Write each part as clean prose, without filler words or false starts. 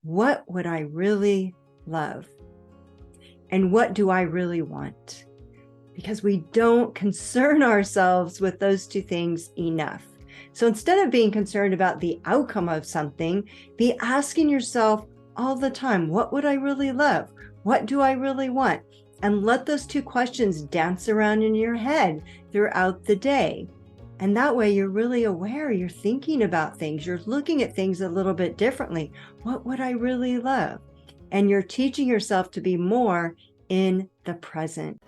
what would I really love? And what do I really want? Because we don't concern ourselves with those two things enough. So instead of being concerned about the outcome of something, be asking yourself all the time, what would I really love? What do I really want? And let those two questions dance around in your head throughout the day. And that way you're really aware, you're thinking about things, you're looking at things a little bit differently. What would I really love? And you're teaching yourself to be more in the present.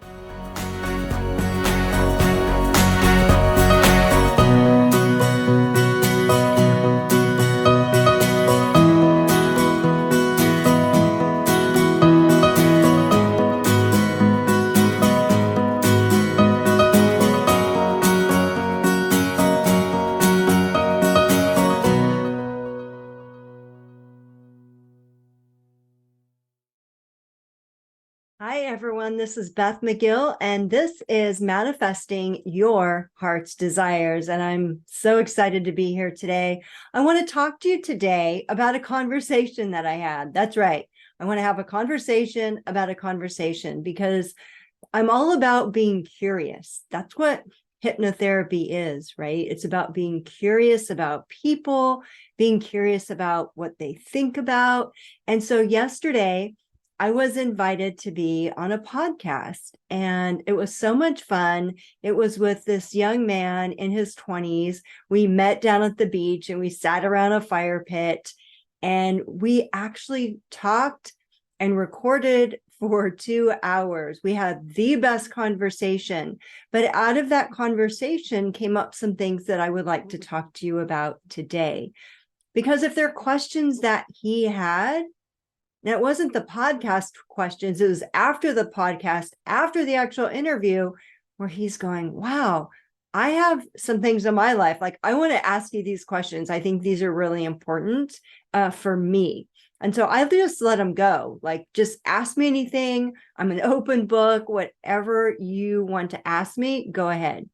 Hi, everyone. This is Beth McGill, and this is Manifesting Your Heart's Desires. And I'm so excited to be here today. I want to talk to you today about a conversation that I had. That's right. I want to have a conversation about a conversation because I'm all about being curious. That's what hypnotherapy is, right? It's about being curious about people, being curious about what they think about. And so yesterday, I was invited to be on a podcast, and it was so much fun. It was with this young man in his 20s. We met down at the beach and we sat around a fire pit, and we actually talked and recorded for 2 hours. We had the best conversation, but out of that conversation came up some things that I would like to talk to you about today. Because if there are questions that he had, and it wasn't the podcast questions, it was after the podcast, after the actual interview, where he's going, wow, I have some things in my life. Like, I want to ask you these questions. I think these are really important for me. And so I just let him go. Like, just ask me anything. I'm an open book. Whatever you want to ask me, go ahead.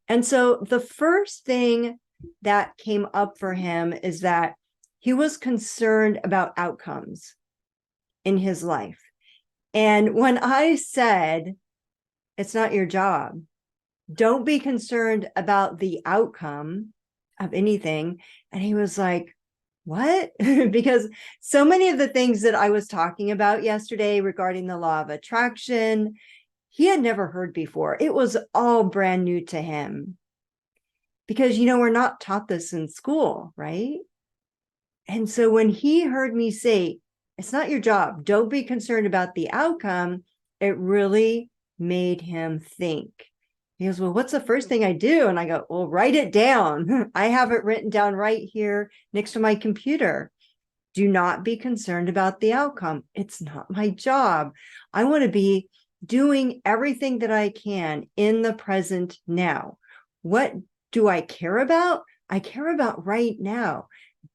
And so the first thing that came up for him is that he was concerned about outcomes in his life. And when I said, it's not your job, don't be concerned about the outcome of anything. And he was like, what? Because so many of the things that I was talking about yesterday regarding the law of attraction, he had never heard before. It was all brand new to him. Because, we're not taught this in school, right? And so when he heard me say, it's not your job, don't be concerned about the outcome, it really made him think. He goes, well, what's the first thing I do? And I go, well, write it down. I have it written down right here next to my computer. Do not be concerned about the outcome. It's not my job. I want to be doing everything that I can in the present now. What do I care about? I care about right now.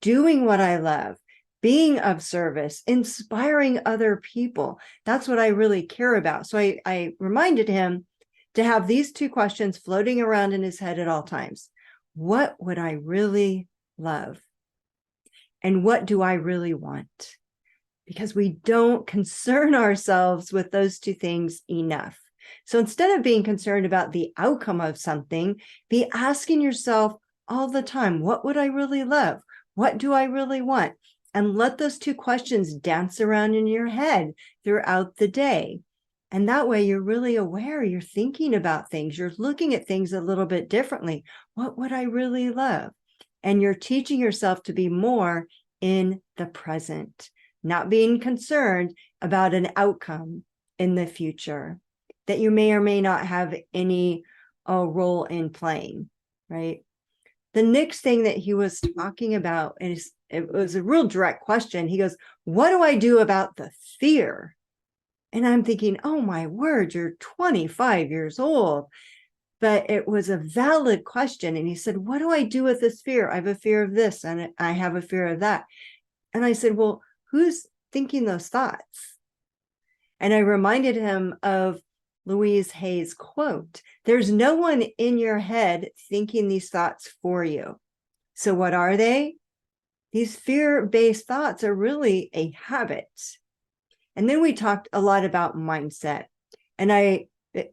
Doing what I love, being of service, inspiring other people. That's what I really care about. So I reminded him to have these two questions floating around in his head at all times. What would I really love? And what do I really want? Because we don't concern ourselves with those two things enough. So instead of being concerned about the outcome of something, be asking yourself all the time, what would I really love? What do I really want? And let those two questions dance around in your head throughout the day. And that way you're really aware, you're thinking about things, you're looking at things a little bit differently. What would I really love? And you're teaching yourself to be more in the present, not being concerned about an outcome in the future that you may or may not have any role in playing, right? The next thing that he was talking about, and it was a real direct question. He goes, what do I do about the fear? And I'm thinking, oh my word, you're 25 years old. But it was a valid question. And he said, what do I do with this fear? I have a fear of this and I have a fear of that. And I said, well, who's thinking those thoughts? And I reminded him of Louise Hay's quote, there's no one in your head thinking these thoughts for you. So what are they? These fear-based thoughts are really a habit. And then we talked a lot about mindset. And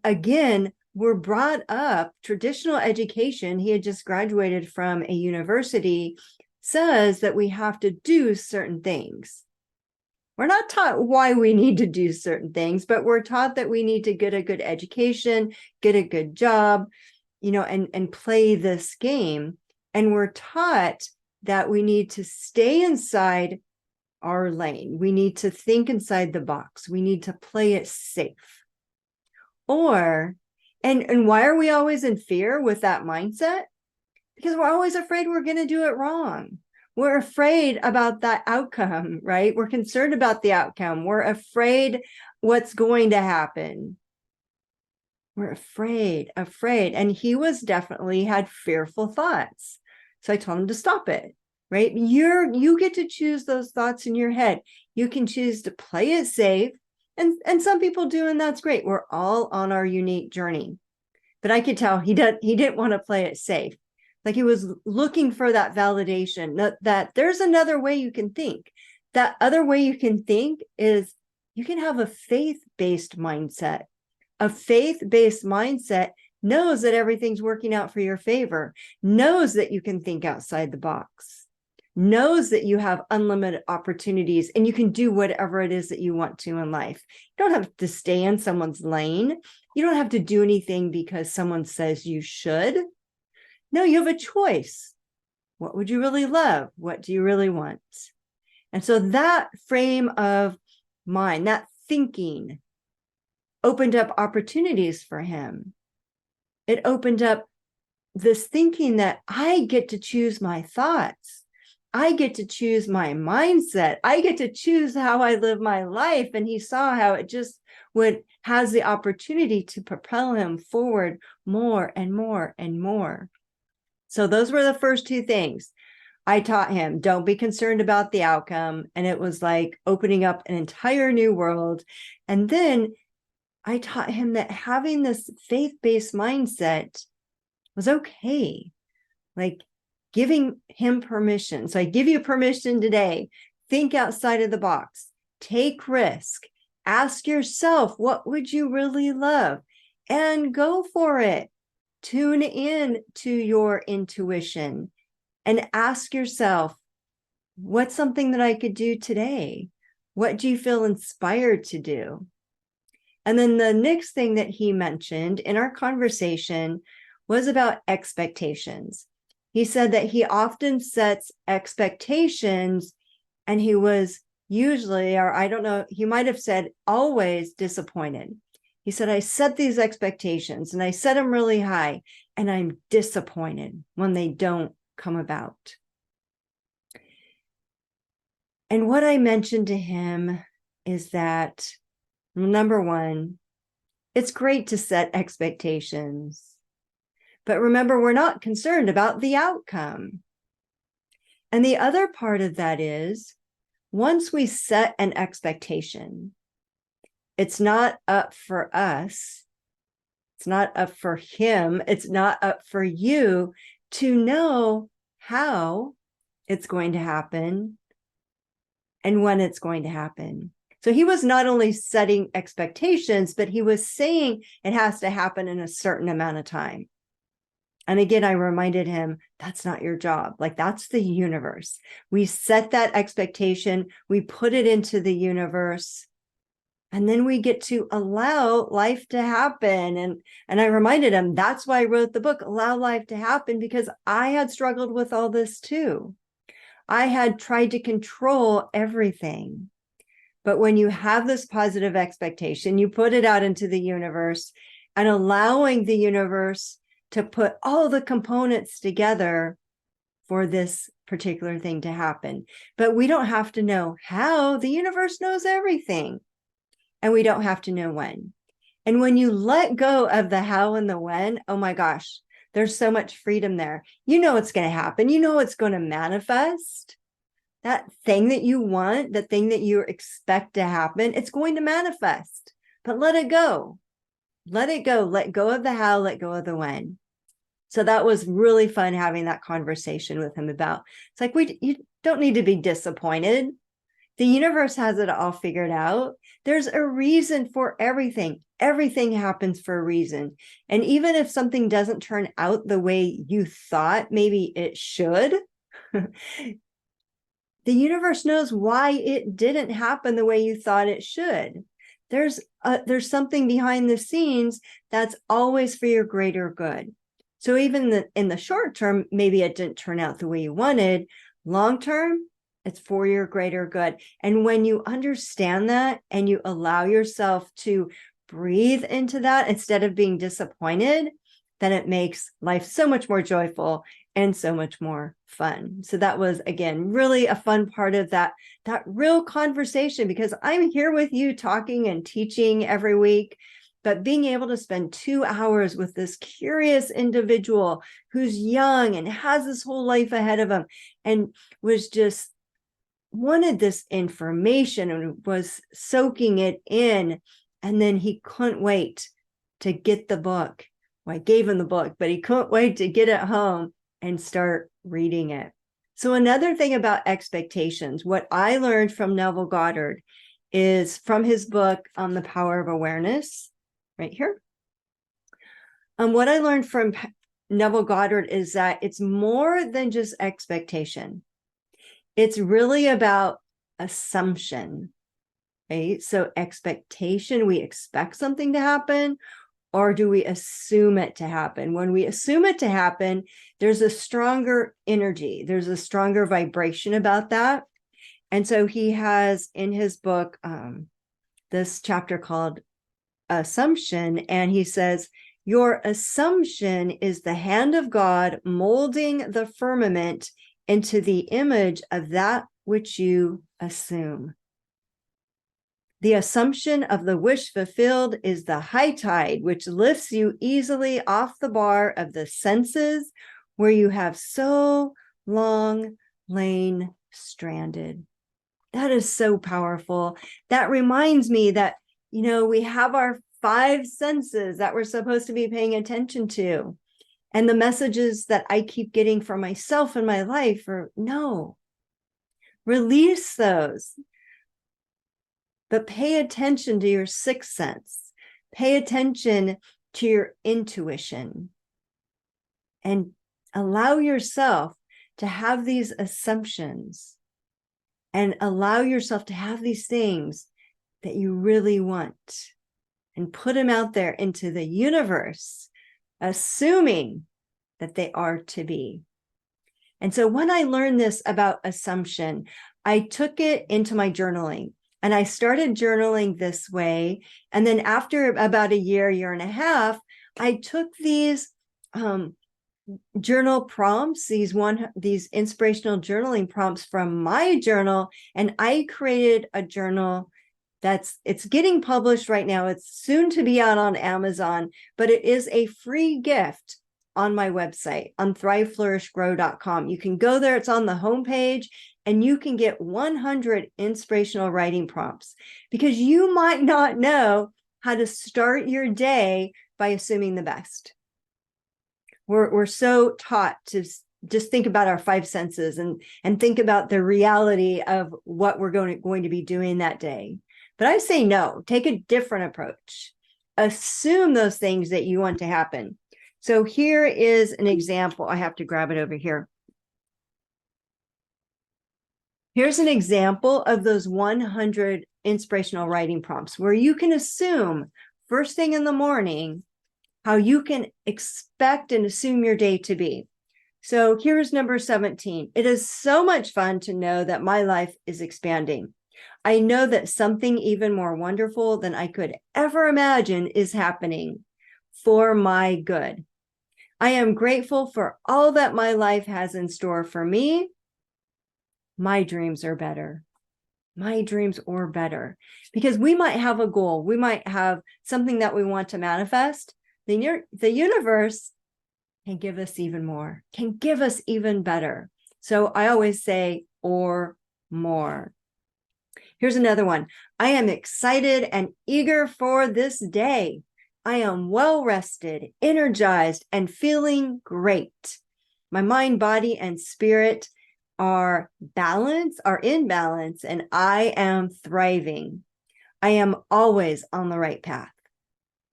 again, we're brought up, traditional education, he had just graduated from a university, says that we have to do certain things. We're not taught why we need to do certain things, but we're taught that we need to get a good education, get a good job, and play this game. And we're taught that we need to stay inside our lane. We need to think inside the box. We need to play it safe. And why are we always in fear with that mindset? Because we're always afraid we're going to do it wrong. We're afraid about that outcome, right? We're concerned about the outcome. We're afraid what's going to happen. We're afraid. And he was definitely had fearful thoughts. So I told him to stop it, right? You get to choose those thoughts in your head. You can choose to play it safe. And some people do, and that's great. We're all on our unique journey. But I could tell he didn't want to play it safe. Like he was looking for that validation, that there's another way you can think. That other way you can think is you can have a faith-based mindset. A faith-based mindset knows that everything's working out for your favor, knows that you can think outside the box, knows that you have unlimited opportunities and you can do whatever it is that you want to in life. You don't have to stay in someone's lane. You don't have to do anything because someone says you should. No, you have a choice. What would you really love? What do you really want? And so that frame of mind, that thinking, opened up opportunities for him. It opened up this thinking that I get to choose my thoughts. I get to choose my mindset. I get to choose how I live my life. And he saw how it just has the opportunity to propel him forward more and more and more. So those were the first two things. I taught him, don't be concerned about the outcome. And it was like opening up an entire new world. And then I taught him that having this faith-based mindset was okay. Like giving him permission. So I give you permission today. Think outside of the box. Take risk. Ask yourself, what would you really love? And go for it. Tune in to your intuition and ask yourself, what's something that I could do today? What do you feel inspired to do? And then the next thing that he mentioned in our conversation was about expectations. He said that he often sets expectations and he was usually, or I don't know, he might have said always disappointed. He said, I set these expectations and I set them really high and I'm disappointed when they don't come about. And what I mentioned to him is that, number one, it's great to set expectations. But remember, we're not concerned about the outcome. And the other part of that is, once we set an expectation, it's not up for us. It's not up for him. It's not up for you to know how it's going to happen and when it's going to happen. So he was not only setting expectations, but he was saying it has to happen in a certain amount of time. And again, I reminded him, that's not your job. Like, that's the universe. We set that expectation, we put it into the universe, and then we get to allow life to happen. And I reminded him, that's why I wrote the book, Allow Life to Happen, because I had struggled with all this too. I had tried to control everything. But when you have this positive expectation, you put it out into the universe and allowing the universe to put all the components together for this particular thing to happen. But we don't have to know how. The universe knows everything. And we don't have to know when. And when you let go of the how and the when, oh my gosh, there's so much freedom there. You know it's going to happen. You know it's going to manifest. That thing that you want, the thing that you expect to happen, it's going to manifest. But let it go. Let it go. Let go of the how, let go of the when. So that was really fun having that conversation with him about, it's like, you don't need to be disappointed. The universe has it all figured out. There's a reason for everything. Everything happens for a reason. And even if something doesn't turn out the way you thought maybe it should, the universe knows why it didn't happen the way you thought it should. There's something behind the scenes that's always for your greater good. So even in the short term, maybe it didn't turn out the way you wanted. Long term, it's for your greater good. And when you understand that and you allow yourself to breathe into that instead of being disappointed, then it makes life so much more joyful and so much more fun. So that was, again, really a fun part of that real conversation, because I'm here with you talking and teaching every week, but being able to spend 2 hours with this curious individual who's young and has this whole life ahead of him and was just wanted this information and was soaking it in. And then he couldn't wait to get the book. Well, I gave him the book, but he couldn't wait to get it home and start reading it. So another thing about expectations, what I learned from Neville Goddard is from his book, The Power of Awareness, right here. What I learned from Neville Goddard is that it's more than just expectation. It's really about assumption, right? So expectation, we expect something to happen, or do we assume it to happen? When we assume it to happen, there's a stronger energy. There's a stronger vibration about that. And so he has in his book, this chapter called Assumption. And he says, your assumption is the hand of God molding the firmament into the image of that which you assume. The assumption of the wish fulfilled is the high tide, which lifts you easily off the bar of the senses where you have so long lain stranded. That is so powerful. That reminds me that, we have our 5 senses that we're supposed to be paying attention to. And the messages that I keep getting from myself in my life are, no, release those. But pay attention to your 6th sense. Pay attention to your intuition. And allow yourself to have these assumptions. And allow yourself to have these things that you really want. And put them out there into the universe, assuming that they are to be. And so when I learned this about assumption, I took it into my journaling. And I started journaling this way. And then after about a year and a half, I took these journal prompts, these inspirational journaling prompts from my journal, and I created a journal it's getting published right now. It's soon to be out on Amazon, but it is a free gift on my website on thriveflourishgrow.com. You can go there. It's on the homepage. And you can get 100 inspirational writing prompts, because you might not know how to start your day by assuming the best. We're so taught to just think about our 5 senses and think about the reality of what we're going to be doing that day. But I say no, take a different approach. Assume those things that you want to happen. So here is an example. I have to grab it over here. Here's an example of those 100 inspirational writing prompts where you can assume first thing in the morning how you can expect and assume your day to be. So here's number 17. It is so much fun to know that my life is expanding. I know that something even more wonderful than I could ever imagine is happening for my good. I am grateful for all that my life has in store for me. My dreams are better. My dreams are better. Because we might have a goal. We might have something that we want to manifest. The universe can give us even more, can give us even better. So I always say, or more. Here's another one. I am excited and eager for this day. I am well rested, energized, and feeling great. My mind, body, and spirit are in balance, and I am thriving. I am always on the right path.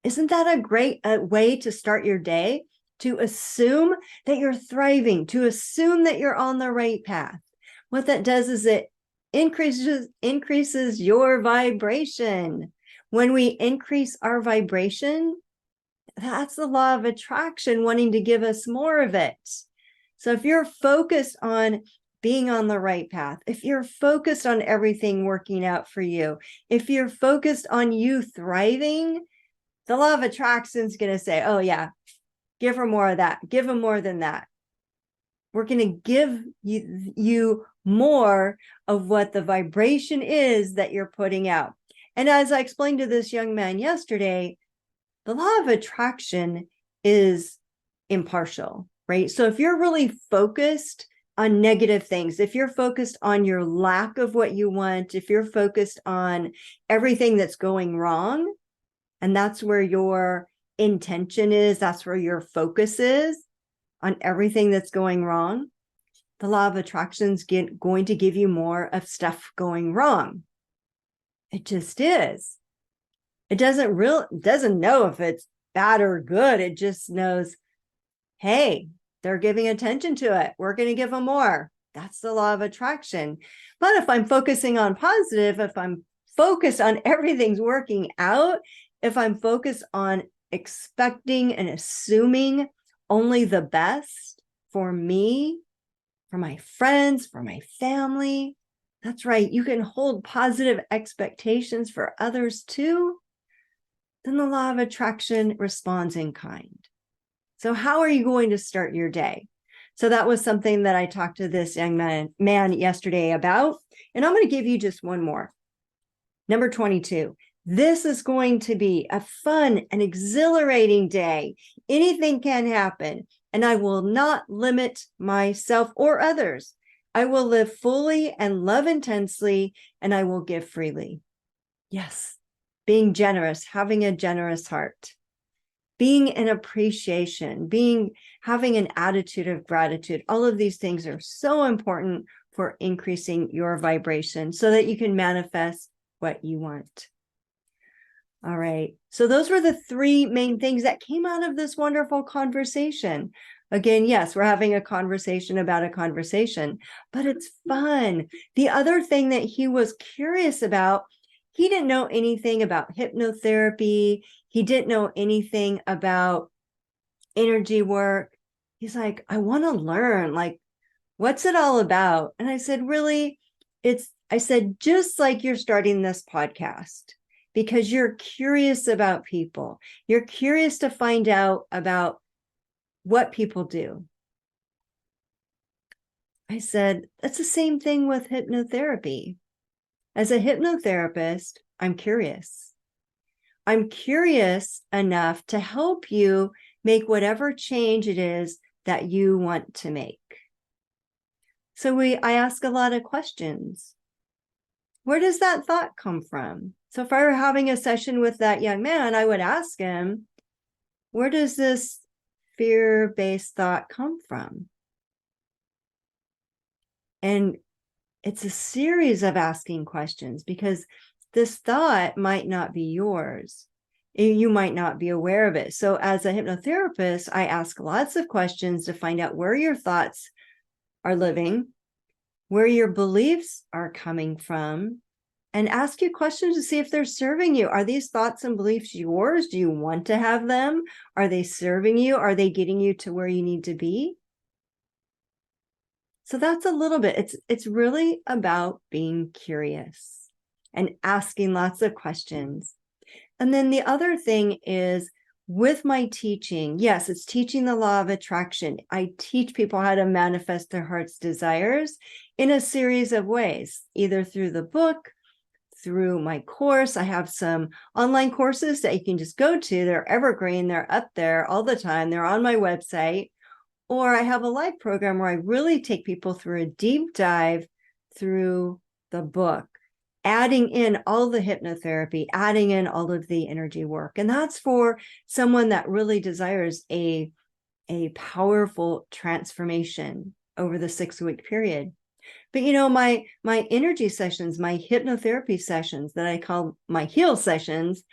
Isn't that a great way to start your day? To assume that you're thriving, to assume that you're on the right path. What that does is it increases your vibration. When we increase our vibration, that's the law of attraction wanting to give us more of it. So if you're focused on being on the right path, if you're focused on everything working out for you, if you're focused on you thriving, the law of attraction is going to say, oh yeah, give her more of that. Give him more than that. We're going to give you more of what the vibration is that you're putting out. And as I explained to this young man yesterday, the law of attraction is impartial, right? So if you're really focused on negative things, if you're focused on your lack of what you want, if you're focused on everything that's going wrong, and that's where your intention is, that's where your focus is, on everything that's going wrong, the law of attraction is going to give you more of stuff going wrong. It just is. It doesn't know if it's bad or good. It just knows, hey, they're giving attention to it. We're going to give them more. That's the law of attraction. But if I'm focusing on positive, if I'm focused on everything's working out, if I'm focused on expecting and assuming only the best for me, for my friends, for my family, that's right. You can hold positive expectations for others too. Then the law of attraction responds in kind. So how are you going to start your day? So that was something that I talked to this young man yesterday about. And I'm going to give you just one more. Number 22. This is going to be a fun and exhilarating day. Anything can happen, and I will not limit myself or others. I will live fully and love intensely, and I will give freely. Yes, being generous, having a generous heart, being in appreciation, having an attitude of gratitude. All of these things are so important for increasing your vibration so that you can manifest what you want. All right. So those were the three main things that came out of this wonderful conversation. Again, yes, we're having a conversation about a conversation, but it's fun. The other thing that he was curious about, he didn't know anything about hypnotherapy. He didn't know anything about energy work. He's like, I want to learn, like, what's it all about? And I said, really, I said, just like you're starting this podcast, because you're curious about people. You're curious to find out about what people do. I said, that's the same thing with hypnotherapy. As a hypnotherapist, I'm curious. I'm curious enough to help you make whatever change it is that you want to make. So I ask a lot of questions. Where does that thought come from? So if I were having a session with that young man, I would ask him, where does this fear-based thought come from? And it's a series of asking questions because this thought might not be yours. You might not be aware of it. So as a hypnotherapist, I ask lots of questions to find out where your thoughts are living, where your beliefs are coming from, and ask you questions to see if they're serving you. Are these thoughts and beliefs yours? Do you want to have them? Are they serving you? Are they getting you to where you need to be? So that's a little bit, it's really about being curious and asking lots of questions. And then the other thing is with my teaching, yes, it's teaching the law of attraction. I teach people how to manifest their heart's desires in a series of ways, either through the book, through my course. I have some online courses that you can just go to. They're evergreen. They're up there all the time. They're on my website. Or I have a live program where I really take people through a deep dive through the book adding in all the hypnotherapy, adding in all of the energy work. And that's for someone that really desires a powerful transformation over the 6-week period. But my energy sessions, my hypnotherapy sessions that I call my heal sessions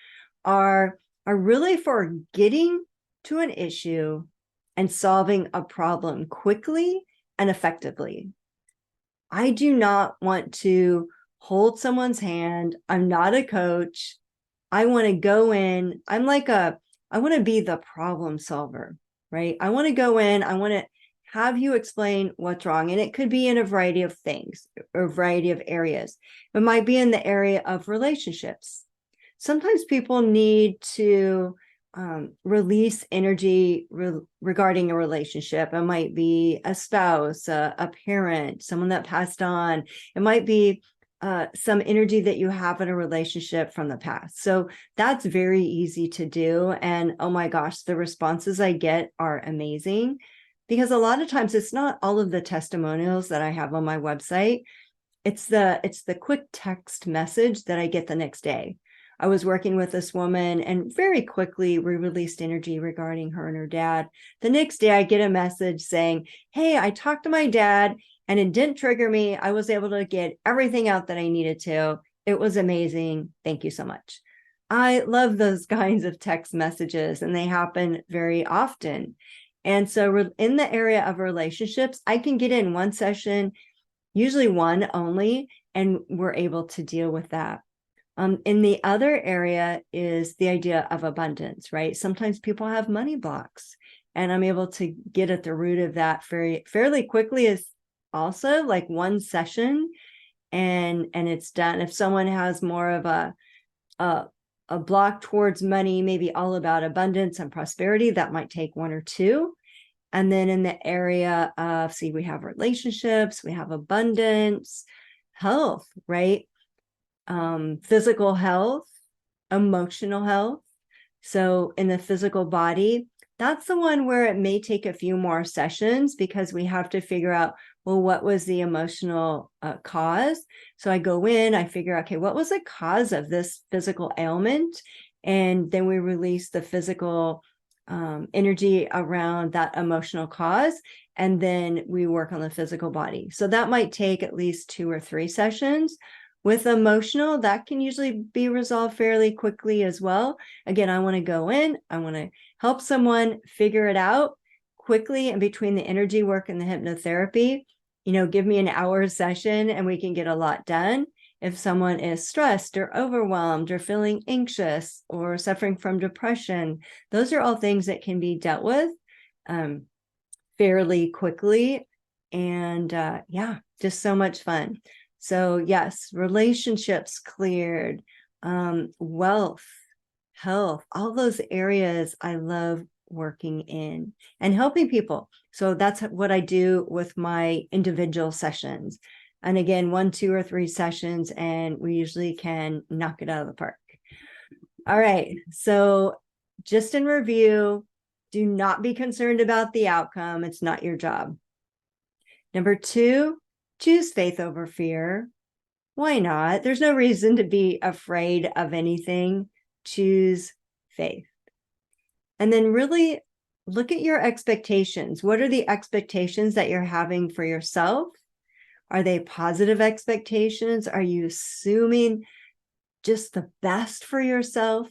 are really for getting to an issue and solving a problem quickly and effectively. I do not want to hold someone's hand. I'm not a coach. I want to go in. I want to be the problem solver, right? I want to go in. I want to have you explain what's wrong. And it could be in a variety of things, or a variety of areas. It might be in the area of relationships. Sometimes people need to release energy regarding a relationship. It might be a spouse, a parent, someone that passed on. It might be some energy that you have in a relationship from the past. So that's very easy to do. And oh my gosh, the responses I get are amazing, because a lot of times it's not all of the testimonials that I have on my website. It's the quick text message that I get the next day. I was working with this woman, and very quickly we released energy regarding her and her dad. The next day I get a message saying, hey, I talked to my dad and it didn't trigger me. I was able to get everything out that I needed to. It was amazing. Thank you so much. I love those kinds of text messages, and they happen very often. And so in the area of relationships, I can get in one session, usually one only, and we're able to deal with that. In the other area is the idea of abundance, right? Sometimes people have money blocks, and I'm able to get at the root of that fairly quickly, is also like one session, and it's done. If someone has more of a block towards money, maybe all about abundance and prosperity, that might take one or two. And then in the area of, we have relationships, we have abundance, health, right? Physical health, emotional health. So in the physical body, that's the one where it may take a few more sessions, because we have to figure out, well, what was the emotional cause? So I go in, I figure out, okay, what was the cause of this physical ailment? And then we release the physical energy around that emotional cause. And then we work on the physical body. So that might take at least 2 or 3 sessions. With emotional, that can usually be resolved fairly quickly as well. Again, I want to go in, I want to help someone figure it out quickly. And between the energy work and the hypnotherapy, give me an hour session and we can get a lot done. If someone is stressed or overwhelmed or feeling anxious or suffering from depression, those are all things that can be dealt with fairly quickly. And just so much fun. So yes, relationships cleared, wealth, health, all those areas I love working in and helping people. So that's what I do with my individual sessions. And again, 1, 2, or 3 sessions, and we usually can knock it out of the park. All right. So just in review, do not be concerned about the outcome. It's not your job. Number 2, choose faith over fear. Why not? There's no reason to be afraid of anything. Choose faith. And then really look at your expectations. What are the expectations that you're having for yourself? Are they positive expectations? Are you assuming just the best for yourself?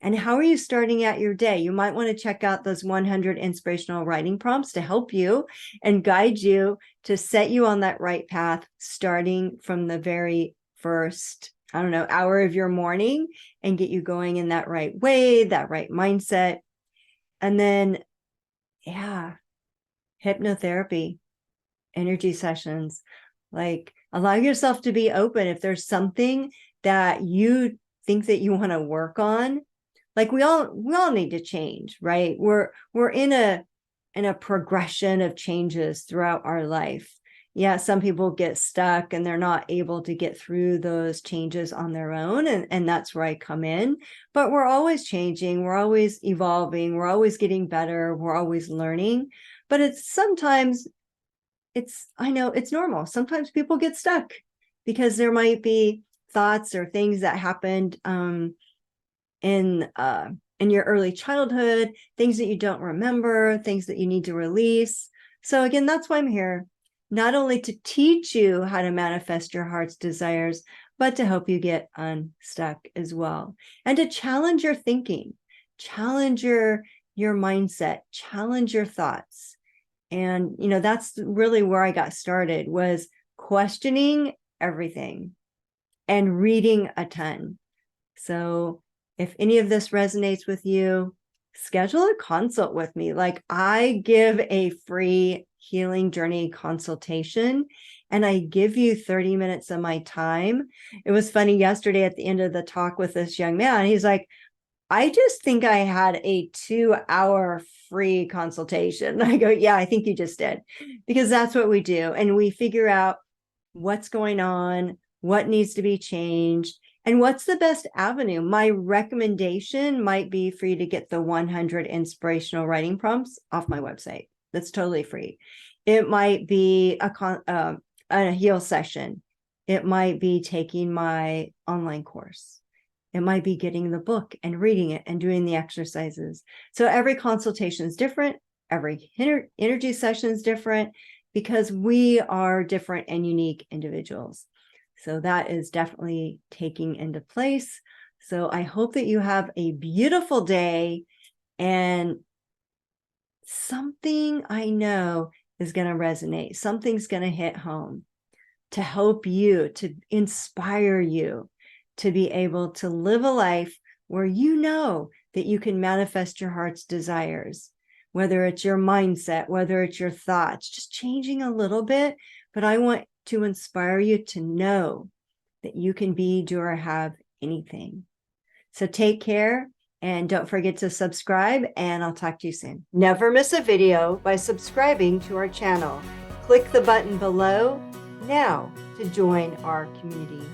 And how are you starting out your day? You might want to check out those 100 inspirational writing prompts to help you and guide you to set you on that right path, starting from the very first, hour of your morning, and get you going in that right way, that right mindset. And then, hypnotherapy, energy sessions, like allow yourself to be open. If there's something that you think that you want to work on, like we all need to change, right? We're in a progression of changes throughout our life. Yeah, some people get stuck and they're not able to get through those changes on their own. And that's where I come in. But we're always changing, we're always evolving, we're always getting better, we're always learning. But I know it's normal. Sometimes people get stuck because there might be thoughts or things that happened in your early childhood, things that you don't remember, things that you need to release. So again, that's why I'm here, not only to teach you how to manifest your heart's desires, but to help you get unstuck as well, and to challenge your thinking, challenge your mindset, challenge your thoughts. And that's really where I got started, was questioning everything and reading a ton. So if any of this resonates with you, schedule a consult with me. Like, I give a free healing journey consultation, and I give you 30 minutes of my time. It was funny yesterday at the end of the talk with this young man. He's like, I just think I had a 2-hour free consultation. I go, yeah, I think you just did, because that's what we do. And we figure out what's going on, what needs to be changed, and what's the best avenue. My recommendation might be for you to get the 100 inspirational writing prompts off my website. That's totally free. It might be a heal session. It might be taking my online course. It might be getting the book and reading it and doing the exercises. So every consultation is different. Every energy session is different, because we are different and unique individuals. So that is definitely taking into place. So I hope that you have a beautiful day, and something I know is going to resonate. Something's going to hit home to help you, to inspire you to be able to live a life where you know that you can manifest your heart's desires, whether it's your mindset, whether it's your thoughts, just changing a little bit. But I want to inspire you to know that you can be, do, or have anything. So take care, and don't forget to subscribe, and I'll talk to you soon. Never miss a video by subscribing to our channel. Click the button below now to join our community.